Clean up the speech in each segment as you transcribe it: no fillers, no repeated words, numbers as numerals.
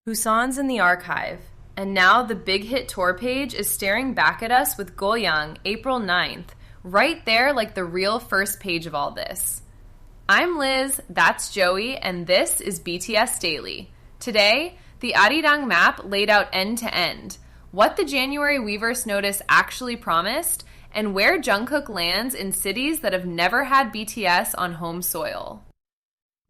Busan's in the archive, and now the Big Hit tour page is staring back at us with Goyang, April 9th, right there like the real first page of all this. I'm Liz, that's Joey, and this is BTS Daily. Today, the ARIRANG map laid out end to end, what the January Weverse notice actually promised, and where Jungkook lands in cities that have never had BTS on home soil.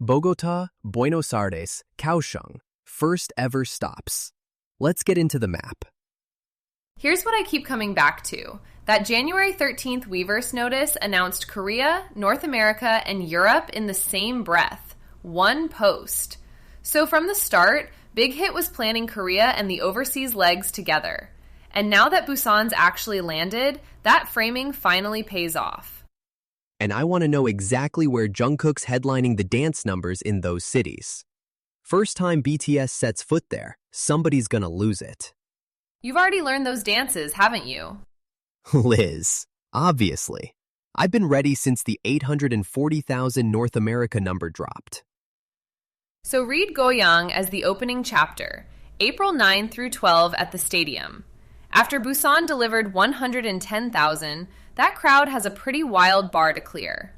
Bogota, Buenos Aires, Kaohsiung. First ever stops. Let's get into the map. Here's what I keep coming back to. That January 13th Weverse notice announced Korea, North America, and Europe in the same breath. One post. So from the start, Big Hit was planning Korea and the overseas legs together. And now that Busan's actually landed, that framing finally pays off. And I want to know exactly where Jungkook's headlining the dance numbers in those cities. First time BTS sets foot there, somebody's gonna lose it. You've already learned those dances, haven't you? Liz, obviously. I've been ready since the 840,000 North America number dropped. So read Goyang as the opening chapter, April 9 through 12 at the stadium. After Busan delivered 110,000, that crowd has a pretty wild bar to clear.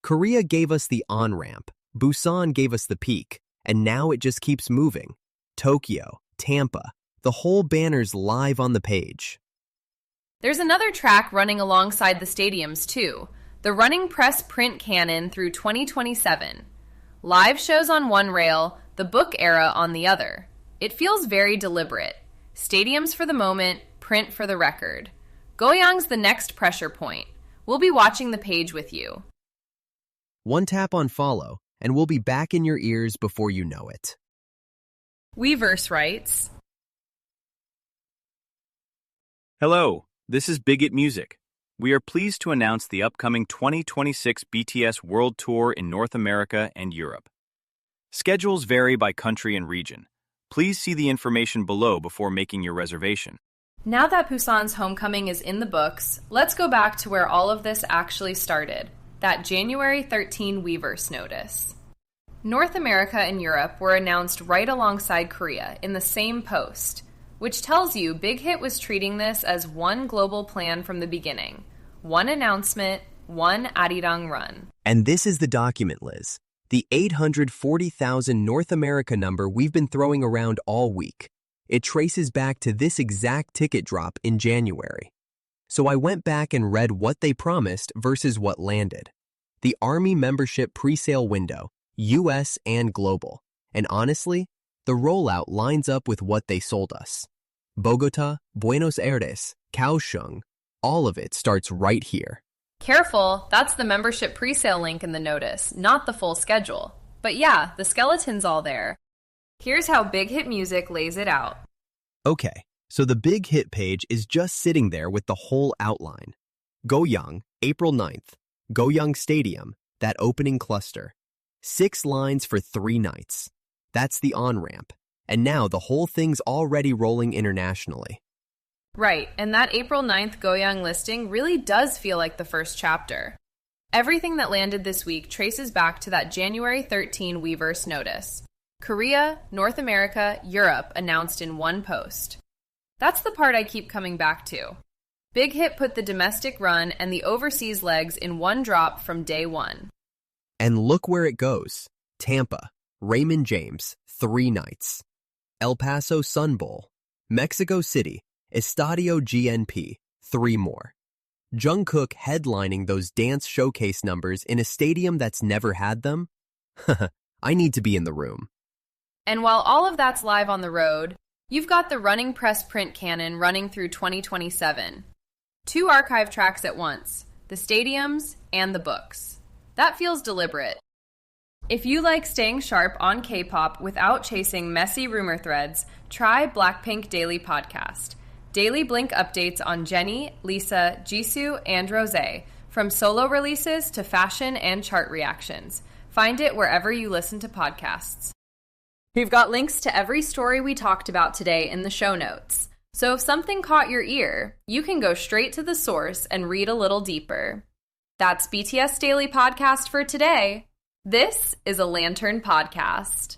Korea gave us the on-ramp, Busan gave us the peak. And now it just keeps moving. Tokyo, Tampa, the whole banner's live on the page. There's another track running alongside the stadiums too, the running press print canon through 2027. Live shows on one rail, the book era on the other. It feels very deliberate. Stadiums for the moment, print for the record. Goyang's the next pressure point. We'll be watching the page with you. One tap on follow, and we'll be back in your ears before you know it. Weverse writes, Hello, this is BIGHIT Music. We are pleased to announce the upcoming 2026 BTS World Tour in North America and Europe. Schedules vary by country and region. Please see the information below before making your reservation. Now that Busan's homecoming is in the books, let's go back to where all of this actually started. That January 13 Weverse notice. North America and Europe were announced right alongside Korea in the same post, which tells you Big Hit was treating this as one global plan from the beginning. One announcement, one ARIRANG run. And this is the document, Liz. The 840,000 North America number we've been throwing around all week. It traces back to this exact ticket drop in January. So I went back and read what they promised versus what landed. The Army membership presale window, US and global. And honestly, the rollout lines up with what they sold us. Bogota, Buenos Aires, Kaohsiung, all of it starts right here. Careful, that's the membership presale link in the notice, not the full schedule. But yeah, the skeleton's all there. Here's how Big Hit Music lays it out. Okay. So the Big Hit page is just sitting there with the whole outline. Goyang, April 9th. Goyang Stadium, that opening cluster. 6 lines for 3 nights. That's the on-ramp. And now the whole thing's already rolling internationally. Right, and that April 9th Goyang listing really does feel like the first chapter. Everything that landed this week traces back to that January 13 Weverse notice. Korea, North America, Europe announced in one post. That's the part I keep coming back to. Big Hit put the domestic run and the overseas legs in one drop from day one. And look where it goes. Tampa, Raymond James, 3 nights. El Paso Sun Bowl, Mexico City, Estadio GNP, 3 more. Jungkook headlining those dance showcase numbers in a stadium that's never had them? I need to be in the room. And while all of that's live on the road, you've got the running press print canon running through 2027. 2 archive tracks at once, the stadiums and the books. That feels deliberate. If you like staying sharp on K-pop without chasing messy rumor threads, try Blackpink Daily Podcast. Daily Blink updates on Jennie, Lisa, Jisoo, and Rosé, from solo releases to fashion and chart reactions. Find it wherever you listen to podcasts. We've got links to every story we talked about today in the show notes. So if something caught your ear, you can go straight to the source and read a little deeper. That's BTS Daily Podcast for today. This is a Lantern Podcast.